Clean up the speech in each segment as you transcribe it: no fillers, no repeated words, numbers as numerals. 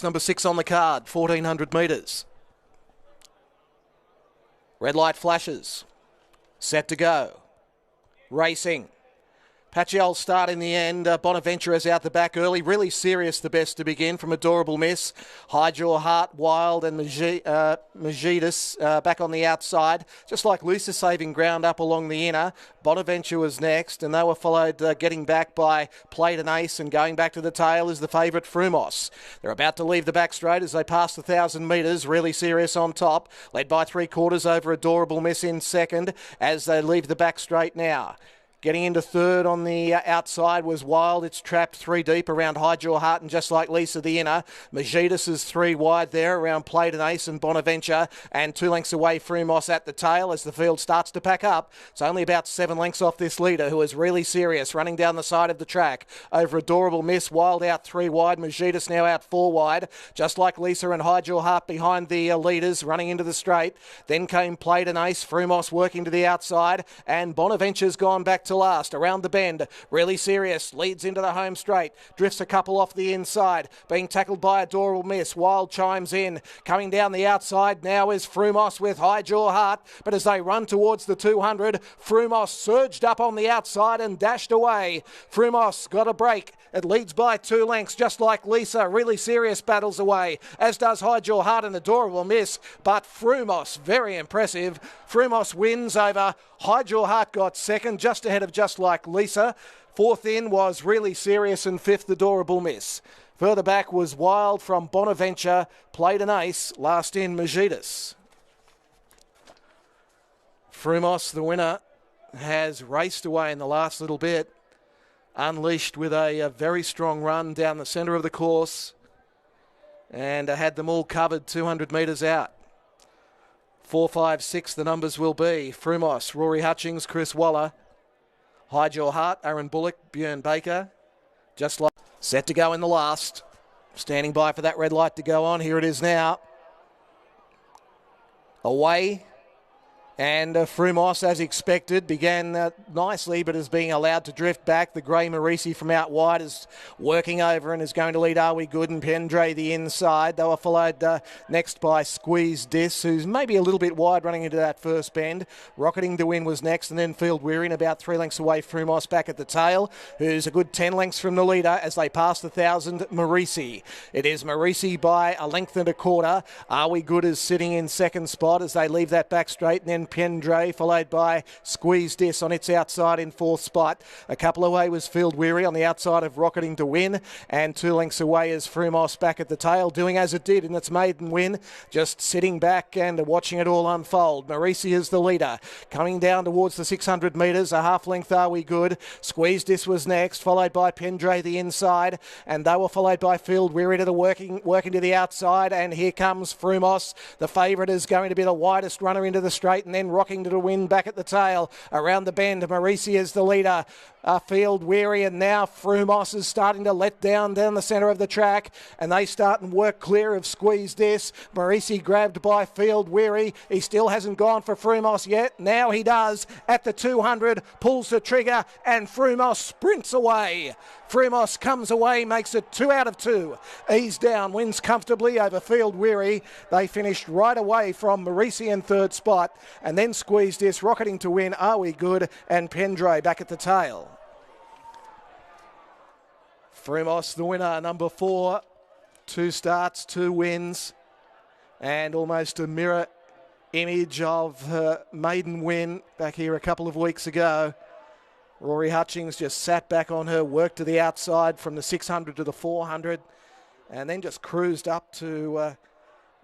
Number 6 on the card, 1400 metres. Red light flashes. Set to go. Racing. Patchy old start in the end. Bonaventure is out the back early. Really serious, the best to begin from Adorable Miss. Hide Your Heart, Wild and Magidus back on the outside. Just like Lisa saving ground up along the inner. Bonaventure was next, and they were followed getting back by Played an Ace, and going back to the tail is the favourite Frumos. They're about to leave the back straight as they pass the 1,000 metres. Really serious on top, led by 3/4 over Adorable Miss in second as they leave the back straight now. Getting into third on the outside was Wild. It's trapped 3 deep around Hide Your Heart and Just Like Lisa, the inner. Magidus is 3 wide there around Played an Ace and Bonaventure, and 2 lengths away Frumos at the tail as the field starts to pack up. It's only about 7 lengths off this leader, who is really serious, running down the side of the track over Adorable Miss. Wild out 3 wide, Magidus now out 4 wide. Just Like Lisa and Hide Your Heart behind the leaders running into the straight. Then came Played an Ace, Frumos working to the outside, and Bonaventure's gone back to last around the bend. Really serious, leads into the home straight, drifts a couple off the inside, being tackled by Adorable Miss. Wild chimes in, coming down the outside now is Frumos with Hide Your Heart, but as they run towards the 200, Frumos surged up on the outside and dashed away. Frumos got a break. It leads by 2 lengths, Just Like Lisa. Really serious battles away, as does Hide Your Heart and Adorable Miss. But Frumos, very impressive. Frumos wins over Hide Your Heart, got second, just ahead of Just Like Lisa. Fourth in was Really Serious, and fifth, Adorable Miss. Further back was Wild from Bonaventure, Played an Ace, last in Magidus. Frumos, the winner, has raced away in the last little bit. Unleashed with a very strong run down the centre of the course, and had them all covered 200 metres out. 4, 5, 6 the numbers will be. Frumos, Rory Hutchings, Chris Waller. Hide Your Heart, Aaron Bullock, Björn Baker. Just like set to go in the last. Standing by for that red light to go on. Here it is now. Away. And Frumos, as expected, began nicely, but is being allowed to drift back. The grey Marisi from out wide is working over and is going to lead Are We Good and Pendre the inside. They were followed next by Squeeze Dis, who's maybe a little bit wide running into that first bend. Rocketing to Win was next, and then Field Weary, and about 3 lengths away Frumos back at the tail, who's a good 10 lengths from the leader as they pass the 1,000 Marisi. It is Marisi by 1.25 lengths. Are We Good is sitting in second spot as they leave that back straight, and then Pendre, followed by Squeeze Dis on its outside in fourth spot. A couple away was Field Weary on the outside of Rocketing to Win, and 2 lengths away is Frumos back at the tail, doing as it did in its maiden win, just sitting back and watching it all unfold. Marisi is the leader, coming down towards the 600 metres, a half length Are We Good. Squeeze Dis was next, followed by Pendre the inside, and they were followed by Field Weary to the working to the outside, and here comes Frumos. The favourite is going to be the widest runner into the straight, and then Rocking to Win back at the tail around the bend. Marisi is the leader. Field Weary, and now Frumos is starting to let down the centre of the track, and they start and work clear of Squeeze Dis. Marisi grabbed by Field Weary. He still hasn't gone for Frumos yet. Now he does at the 200, pulls the trigger, and Frumos sprints away. Frumos comes away, makes it 2 out of 2. Ease down, wins comfortably over Field Weary. They finished right away from Marisi in third spot, and then Squeeze Dis, Rocketing to Win, Are We Good, and Pendre back at the tail. Frumos, the winner, number 4. 2 starts, 2 wins, and almost a mirror image of her maiden win back here a couple of weeks ago. Rory Hutchings just sat back on her, worked to the outside from the 600 to the 400, and then just cruised up to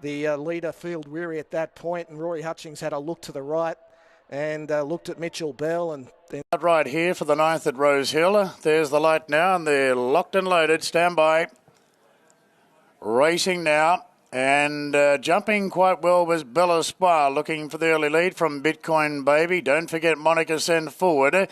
the leader, Field Weary, at that point. And Rory Hutchings had a look to the right and looked at Mitchell Bell, and then right here for the 9th at Rose Hill. There's the light now, and they're locked and loaded. Stand by. Racing now, and jumping quite well was Bella Spar, looking for the early lead from Bitcoin Baby. Don't forget Monica Send Forward.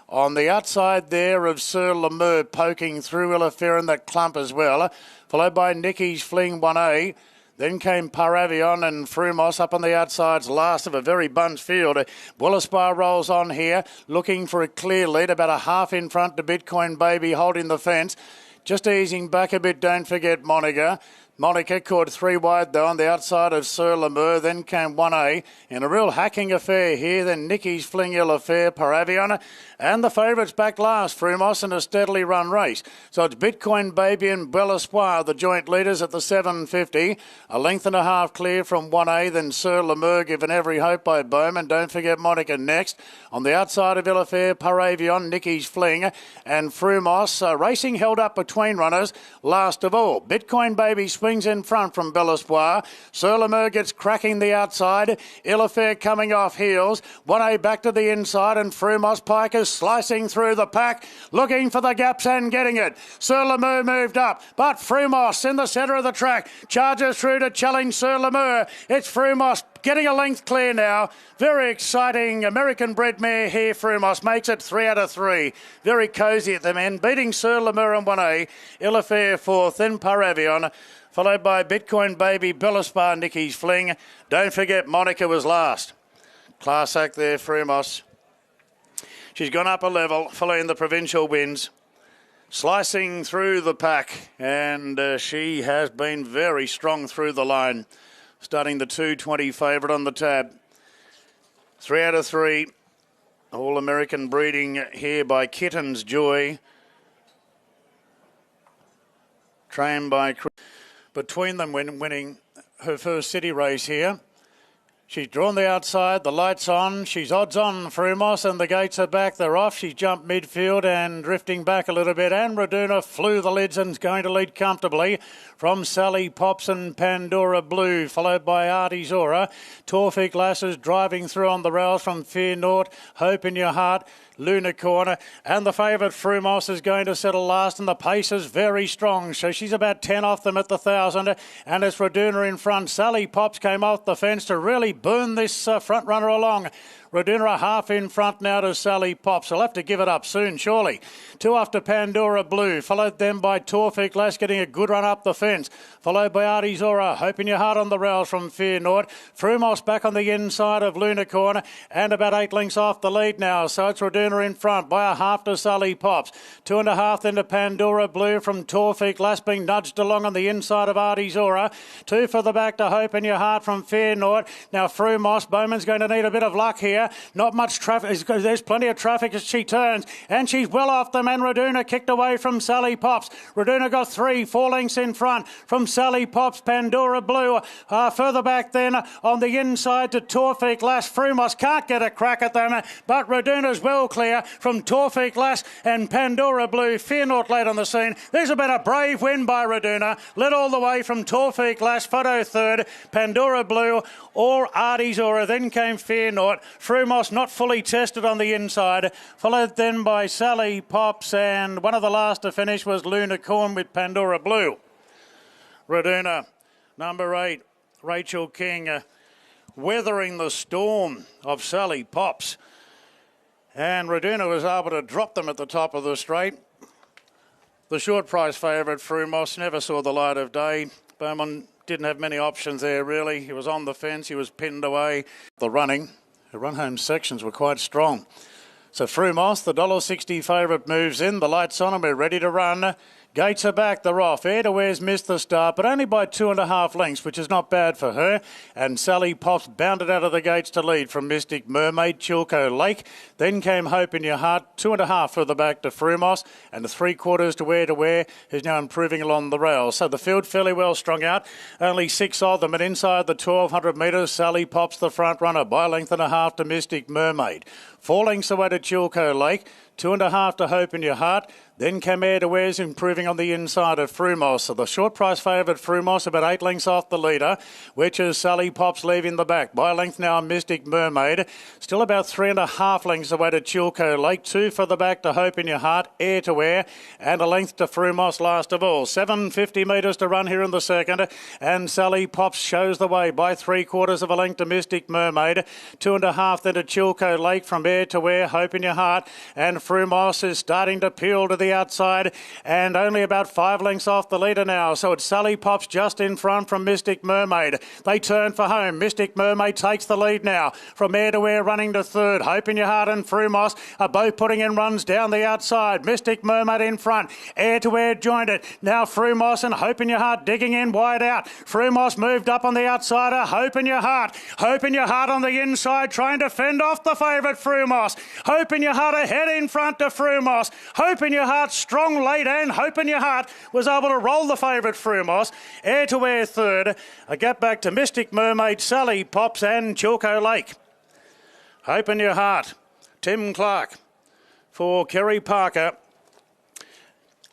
On the outside there of Sir Lemur, poking through Illaferin, that clump as well, followed by Nicky's Fling 1A. Then came Paravion and Frumos up on the outsides, last of a very bunched field. Willaspar rolls on here, looking for a clear lead, about a half in front to Bitcoin Baby, holding the fence. Just easing back a bit, don't forget Monica. Monica caught 3 wide though on the outside of Sir Lemur. Then came 1A in a real hacking affair here. Then Nicky's Fling Ill Affair, Paravion, and the favourites back last, Frumos, in a steadily run race. So it's Bitcoin Baby and Bel Espoir, the joint leaders at the 750. A length and a half clear from 1A. Then Sir Lemur given every hope by Bowman. Don't forget Monica next. On the outside of Ill Affair, Paravion, Nicky's Fling, and Frumos. Racing held up between runners last of all. Bitcoin Baby swings in front from Bel Espoir. Sir Lemur gets cracking the outside. Ill Affair coming off heels. 1A back to the inside, and Frumos Pikers slicing through the pack, looking for the gaps and getting it. Sir Lemur moved up, but Frumos in the centre of the track charges through to challenge Sir Lemur. It's Frumos getting a length clear now. Very exciting American bred mare here. Frumos makes it 3 out of 3. Very cosy at the end, beating Sir Lemur in 1A. Ill Affair 4th, then Paravion, followed by Bitcoin Baby, Bel Espoir, Nicky's Fling. Don't forget Monica was last. Class act there, Frumos. She's gone up a level, following the provincial wins. Slicing through the pack, and she has been very strong through the line. Starting the 220 favourite on the tab. 3 out of 3. All American breeding here by Kitten's Joy. Trained by Chris. Between them when winning her first city race here. She's drawn the outside, the light's on, she's odds on, Frumos, and the gates are back, they're off. She's jumped midfield and drifting back a little bit, and Raduna flew the lids and is going to lead comfortably from Sally Pops and Pandora Blue, followed by Artie Zora. Torfig Lasses driving through on the rails from Fear Naught, Hope in Your Heart, Luna Corner, and the favourite Frumos is going to settle last, and the pace is very strong, so she's about 10 off them at the 1,000, and it's Raduna in front. Sally Pops came off the fence to really burn this front runner along. Raduna a half in front now to Sally Pops. I'll have to give it up soon, surely. 2 after Pandora Blue, followed then by Torfig Lass getting a good run up the fence, followed by Artie Zora, Hope in Your Heart on the rails from Fear Naught. Frumos back on the inside of Luna Corner, and about 8 lengths off the lead now, so it's Raduna in front by a half to Sally Pops. 2.5 then to Pandora Blue from Torfig Lass, being nudged along on the inside of Artie Zora. 2 for the back to Hope in Your Heart from Fear Naught. Now Frumos, Bowman's going to need a bit of luck here. Not much traffic, there's plenty of traffic as she turns, and she's well off them, and Raduna kicked away from Sally Pops. Raduna got 3, 4 lengths in front from Sally Pops, Pandora Blue. Further back then on the inside to Torfig Lass. Frumos can't get a crack at them, but Raduna's well clear from Torfig Lass and Pandora Blue. Fear Naught late on the scene. There's been a brave win by Raduna, led all the way from Torfig Lass, Photo third, Pandora Blue, or Artie Zora. Then came Fear Naught. Frumos not fully tested on the inside, followed then by Sally Pops, and one of the last to finish was Luna Corn with Pandora Blue. Raduna, number 8, Rachel King, weathering the storm of Sally Pops. And Raduna was able to drop them at the top of the straight. The short price favourite, Frumos, never saw the light of day. Bowman didn't have many options there, really. He was on the fence, he was pinned away. The running, the run-home sections were quite strong. So Frumos, the $1.60 favourite, moves in. The light's on and we're ready to run. Gates are back, they're off. Airways missed the start, but only by 2.5 lengths, which is not bad for her. And Sally Pops bounded out of the gates to lead from Mystic Mermaid, Chilco Lake. Then came Hope in Your Heart, 2.5 for the back to Frumos, and 3/4 to Where, who's now improving along the rails. So the field fairly well strung out. Only 6 of them, and inside the 1,200 metres, Sally Pops the front runner by a length and a half to Mystic Mermaid. 4 lengths away to Chilco Lake. 2.5 to Hope in Your Heart. Then came Airways improving on the inside of Frumos. So the short price favourite Frumos about 8 lengths off the leader, which is Sally Pops leaving the back. By a length now Mystic Mermaid. Still about 3.5 lengths away to Chilco Lake. 2 for the back to Hope in Your Heart, Air to Air, and a length to Frumos last of all. 750 metres to run here in the second, and Sally Pops shows the way by 3/4 of a length to Mystic Mermaid. 2.5 then to Chilco Lake from to wear, Hope in Your Heart. And Frumos is starting to peel to the outside and only about 5 lengths off the leader now. So it's Sally Pops just in front from Mystic Mermaid. They turn for home. Mystic Mermaid takes the lead now. From Air to Air running to third. Hope in Your Heart and Frumos are both putting in runs down the outside. Mystic Mermaid in front. Air to Air joined it. Now Frumos and Hope in Your Heart digging in wide out. Frumos moved up on the outsider. Hope in Your Heart. Hope in Your Heart on the inside trying to fend off the favourite Frumos. Hope in Your Heart ahead in front to Frumos. Hope in Your Heart strong late and Hope in Your Heart was able to roll the favourite Frumos. Air to Air third. A gap back to Mystic Mermaid, Sally Pops and Chilco Lake. Hope in Your Heart. Tim Clark for Kerry Parker.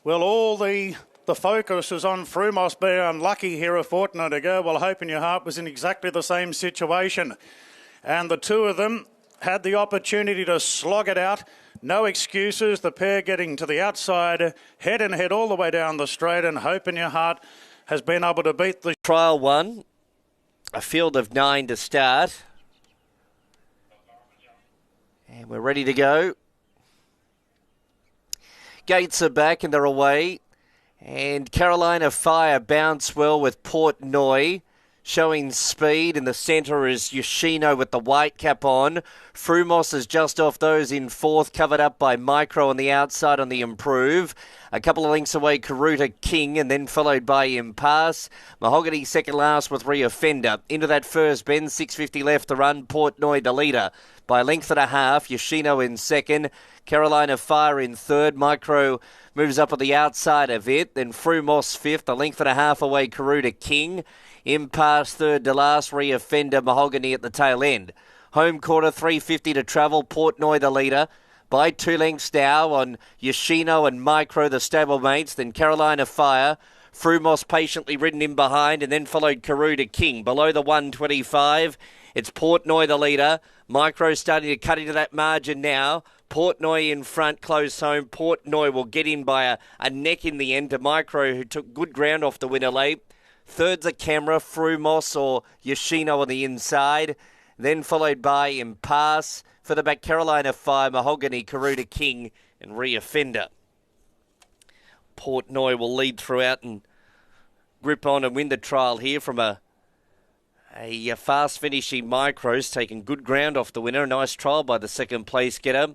Well, all the focus was on Frumos being unlucky here a fortnight ago. Well, Hope in Your Heart was in exactly the same situation. And the two of them had the opportunity to slog it out. No excuses. The pair getting to the outside, head and head all the way down the straight. And Hope in Your Heart has been able to beat the... Trial 1, a field of 9 to start. And we're ready to go. Gates are back and they're away. And Carolina Fire bounced well with Port Noy, showing speed. In the centre is Yoshino with the white cap on. Frumos is just off those in fourth, covered up by Micro on the outside on the improve. A couple of lengths away, Karuta King, and then followed by Impasse. Mahogany second last with Reoffender. Into that first bend, 6.50 left to run. Port Noy the leader by a length and a half. Yoshino in second. Carolina Fire in third. Micro moves up on the outside of it. Then Frumos fifth, a length and a half away, Karuta King. Impasse third to last, Reoffender, Mahogany at the tail end. Home quarter, 3.50 to travel. Port Noy the leader by 2 lengths now on Yoshino and Micro, the stablemates. Then Carolina Fire. Frumos patiently ridden in behind and then followed Karuta King. Below the 125, it's Port Noy the leader. Micro starting to cut into that margin now. Port Noy in front, close home. Port Noy will get in by a neck in the end to Micro, who took good ground off the winner late. Third's a Camera, Frumos or Yoshino on the inside. Then followed by Impasse. For the back, Carolina Fire, Mahogany, Karuta King and Reoffender. Port Noy will lead throughout and grip on and win the trial here from a fast finishing Micros, taking good ground off the winner. A nice trial by the second place getter.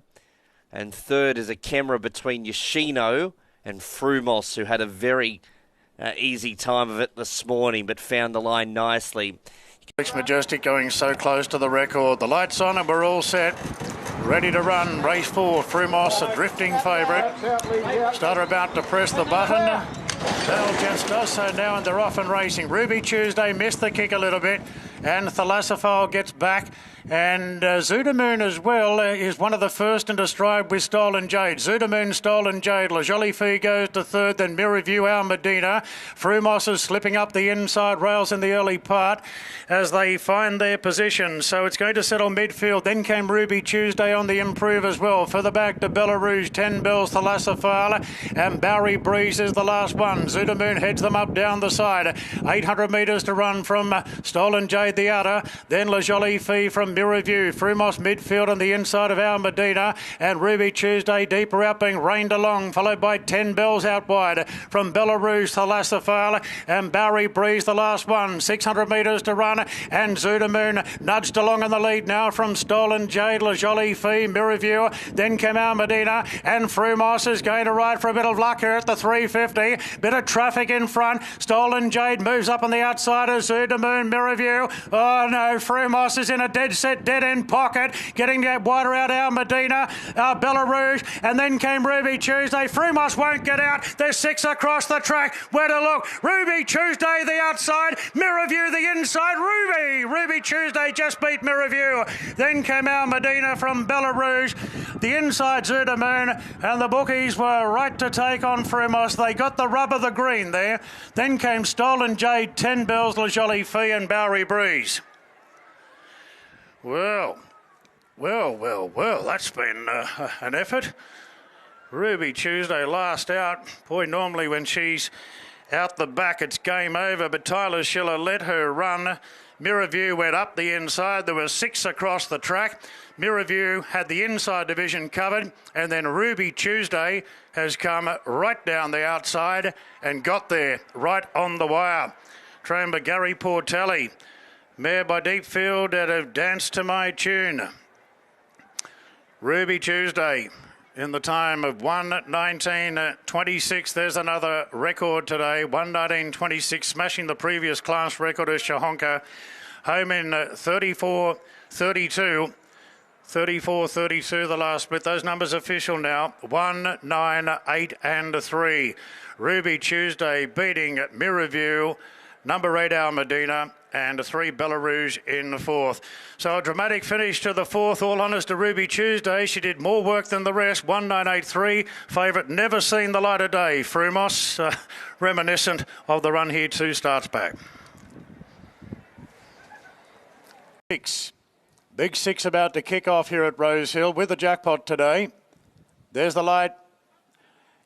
And third is a Camera between Yoshino and Frumos, who had a very easy time of it this morning, but found the line nicely. Majestic going so close to the record. The lights on and we're all set. Ready to run. Race 4. Frumos, a drifting favourite. Starter about to press the button. Bell just does so now and they're off and racing. Ruby Tuesday missed the kick a little bit. And Thalassophile gets back. And Zudamoon as well is one of the first into stride with Stolen Jade. Zudamoon, Stolen Jade. La Jolie Fille goes to third, then Mirror View, Al Medina. Frumos is slipping up the inside rails in the early part as they find their position. So it's going to settle midfield. Then came Ruby Tuesday on the improve as well. Further back to Belarus, 10 Bells, Thalassophile. And Bowery Breeze is the last one. Zudamoon heads them up down the side. 800 metres to run from Stolen Jade, the outer. Then La Jolie Fille from Mirror View. Frumos midfield on the inside of Al Medina. And Ruby Tuesday deeper out being reined along, followed by 10 Bells out wide from Belarus, Thalassophile. And Bowery Breeze the last one. 600 metres to run. And Zudamoon nudged along in the lead now from Stolen Jade, La Jolie Fille, Mirror View. Then came Al Medina. And Frumos is going to ride for a bit of luck here at the 350. Bit of traffic in front. Stolen Jade moves up on the outside of Zudamoon, Mirror View. Oh no, Frumos is in a dead set, dead end pocket. Getting that wider out Al Medina, Belarus. And then came Ruby Tuesday. Frumos won't get out. There's 6 across the track. Where to look? Ruby Tuesday the outside. Mirror View the inside. Ruby Tuesday just beat Mirror View. Then came Al Medina from Belarus. The inside Zudamoon, and the bookies were right to take on Frumos. They got the rub of the green there. Then came Stolen Jade, 10 Bells, La Jolie Fille and Bowery Breeze. Well, that's been an effort. Ruby Tuesday last out. Boy, normally when she's Out the back, it's game over, but Tyler Schiller let her run. Mirror View went up the inside. There were 6 across the track. Mirror View had the inside division covered, and then Ruby Tuesday has come right down the outside and got there right on the wire. Trained by Gary Portelli. Mare by Deepfield that have danced to my tune. Ruby Tuesday in the time of 1:19.26. There's another record today. 1:19.26, smashing the previous class record of Shahonka. Home in 34.32. 34.32 the last split. Those numbers official now. 1, 9, 8 and 3. Ruby Tuesday beating Mirror View. Number 8 Al Medina. And 3 Belarus in the 4th. So a dramatic finish to the 4th. All honours to Ruby Tuesday. She did more work than the rest. 1.983. Favourite never seen the light of day. Frumos, reminiscent of the run here 2 starts back. Big 6 about to kick off here at Rosehill with the jackpot today. There's the light.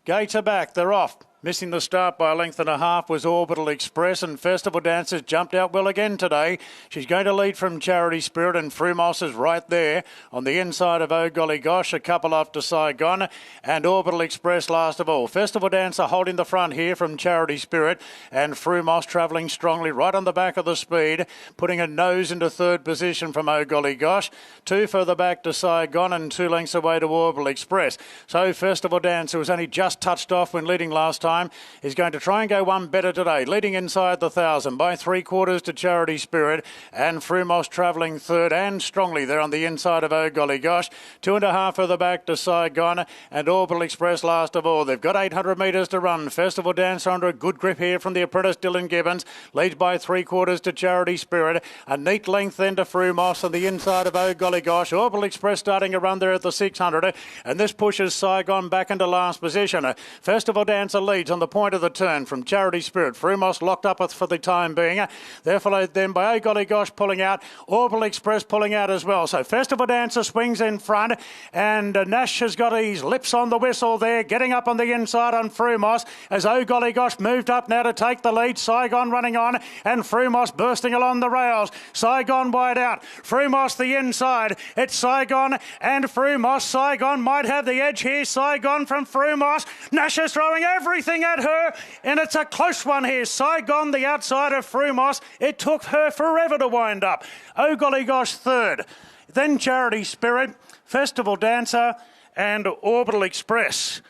Gates are back. They're off. Missing the start by a length and a half was Orbital Express, and Festival Dancers jumped out well again today. She's going to lead from Charity Spirit, and Frumos is right there on the inside of Oh Golly Gosh, a couple off to Saigon, and Orbital Express last of all. Festival Dancer holding the front here from Charity Spirit, and Frumos travelling strongly right on the back of the speed, putting a nose into 3rd position from Oh Golly Gosh. 2 further back to Saigon and 2 lengths away to Orbital Express. So Festival Dancer was only just touched off when leading last time. Is going to try and go one better today, leading inside the 1,000 by 3/4 to Charity Spirit, and Frumos travelling 3rd and strongly there on the inside of Oh Golly Gosh. 2.5 further back to Saigon, and Orbital Express last of all. They've got 800 metres to run. Festival Dancer under a good grip here from the apprentice Dylan Gibbons, leads by 3/4 to Charity Spirit. A neat length then to Frumos on the inside of Oh Golly Gosh. Orbital Express starting a run there at the 600, and this pushes Saigon back into last position. Festival Dancer leads on the point of the turn from Charity Spirit. Frumos locked up for the time being. They're followed then by Oh Golly Gosh pulling out. Orbital Express pulling out as well. So Festival Dancer swings in front, and Nash has got his lips on the whistle there, getting up on the inside on Frumos as Oh Golly Gosh moved up now to take the lead. Saigon running on, and Frumos bursting along the rails. Saigon wide out. Frumos the inside. It's Saigon and Frumos. Saigon might have the edge here. Saigon from Frumos. Nash is throwing everything at her, and it's a close one here. Saigon the outside of Frumos. It took her forever to wind up. Oh Golly Gosh 3rd. Then Charity Spirit, Festival Dancer and Orbital Express.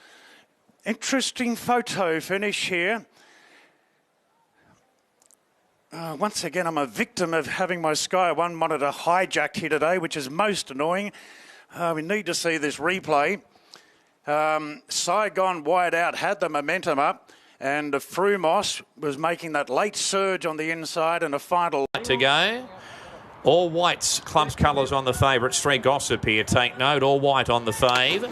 Interesting photo finish here. Once again, I'm a victim of having my Sky One monitor hijacked here today, which is most annoying. We need to see this replay. Saigon wide out, had the momentum up, and Frumos was making that late surge on the inside and a final to go. All whites, club's colours on the favourite. Street Gossip here, take note. All white on the fave.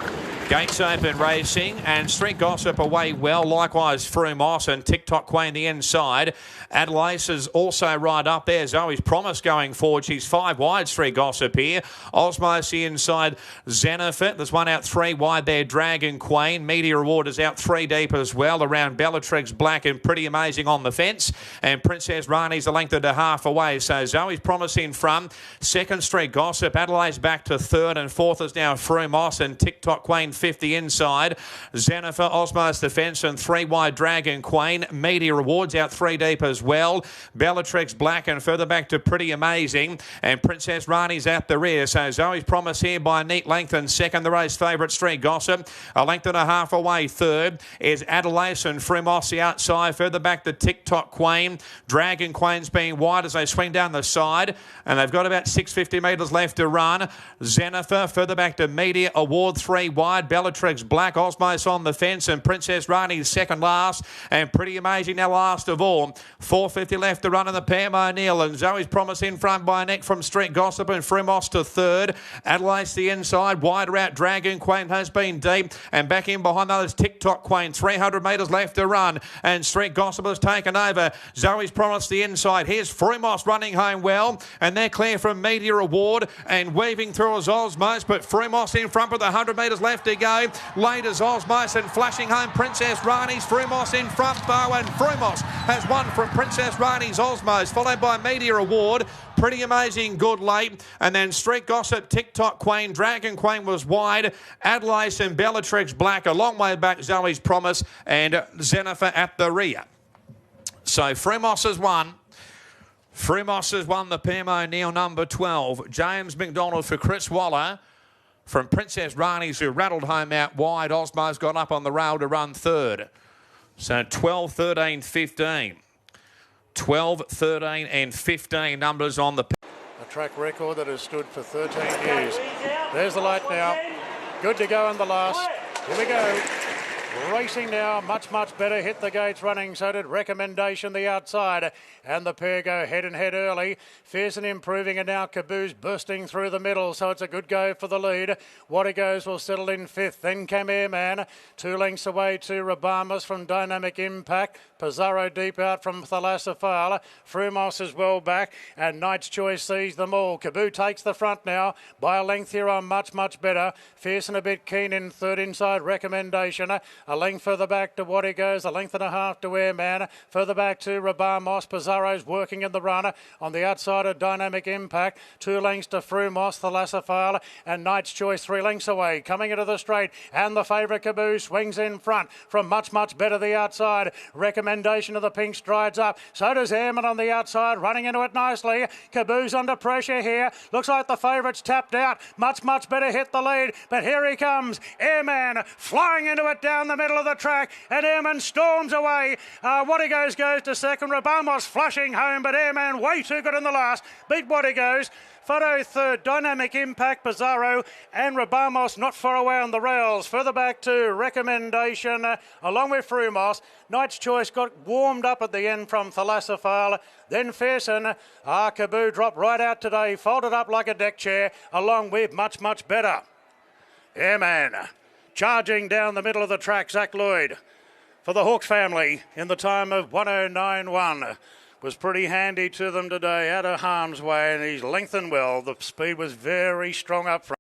Gates open racing, and Street Gossip away well. Likewise, Frumos and TikTok Queen the inside. Adelaide is also right up there. Zoe's Promise going forward. She's 5 wide, Street Gossip here. Osmos the inside. Xenofit, there's one out 3 wide there. Dragon Queen. Media Reward is out 3 deep as well. Around Bellatrix Black and Pretty Amazing on the fence. And Princess Rani's a length and a half away. So Zoe's Promise in front. 2nd Street Gossip. Adelaide's back to 3rd, and 4th is now Frumos and TikTok Queen 50 inside. Xenifer, Osmos the fence, and 3 wide Dragon Queen. Media Rewards out 3 deep as well. Bellatrix Black and further back to Pretty Amazing, and Princess Rani's at the rear. So Zoe's Promise here by a neat length, and 2nd the race favourite Street Gossip. A length and a half away 3rd is Adelaide and Frumos the outside. Further back to TikTok Queen. Dragon Queen's being wide as they swing down the side, and they've got about 650 metres left to run. Xenifer further back to Media Award 3 wide. Bellatrix Black, Osmos on the fence, and Princess Rani second last, and Pretty Amazing now last of all. 450 left to run in the Pam O'Neill, and Zoe's Promise in front by a neck from Street Gossip, and Frumos to 3rd. Adelaide's the inside, wider out. Dragon Queen has been deep, and back in behind those TikTok Queen. 300 metres left to run, and Street Gossip has taken over. Zoe's Promise the inside. Here's Frumos running home well, and then there, clear from Media Award, and weaving through as Osmos, but Frumos in front with 100 metres left to go. Late as Osmos and flashing home Princess Rani's Frumos in front, Bo, and Frumos has won from Princess Rani's Osmos, followed by Media Award. Pretty amazing good late. And then Street Gossip, TikTok Queen, Dragon Queen was wide. Adelaide and Bellatrix Black a long way back, Zoe's Promise, and Zenifer at the rear. So Frumos has won. Frumos has won the Pam O'Neill number 12. James McDonald for Chris Waller from Princess Rani's, who rattled home out wide. Osmo's got up on the rail to run third. So 12, 13, 15. 12, 13 and 15 numbers on the... A track record that has stood for 13 years. There's the light now. Good to go in the last. Here we go. Racing now, much better. Hit the gates running, so did Recommendation the outside. And the pair go head and head early. Fierce and improving, and now Caboose bursting through the middle, so it's a good go for the lead. What It Goes will settle in fifth. Then came Airman, 2 lengths away to Rabamas from Dynamic Impact. Pizarro deep out from Thalassafala. Frumos is well back, and Knight's Choice sees them all. Caboose takes the front now by a length here on much better. Fierce and a bit keen in third inside Recommendation. A length further back to What It Goes, a length and a half to Airman. Further back to Rabamos. Pizarro's working in the runner. On the outside of Dynamic Impact, 2 lengths to Frumos, Thalassafala, and Knight's Choice 3 lengths away. Coming into the straight, and the favourite Caboose swings in front from much better the outside. Recommendation of the pink strides up. So does Airman on the outside, running into it nicely. Caboose under pressure here. Looks like the favourite's tapped out. Much better hit the lead, but here he comes. Airman flying into it down the middle of the track, and Airman storms away. What It Goes to second. Rabamos flashing home, but Airman way too good in the last. Beat What It Goes. Photo third, Dynamic Impact, Pizarro, and Rabamos not far away on the rails. Further back to Recommendation, along with Frumos. Knight's Choice got warmed up at the end from Thalassafala. Then Fairson, Caboose dropped right out today, folded up like a deck chair, along with much better. Airman, charging down the middle of the track, Zach Lloyd, for the Hawks family in the time of 109.1. Was pretty handy to them today, out of harm's way, and he's lengthened well. The speed was very strong up front.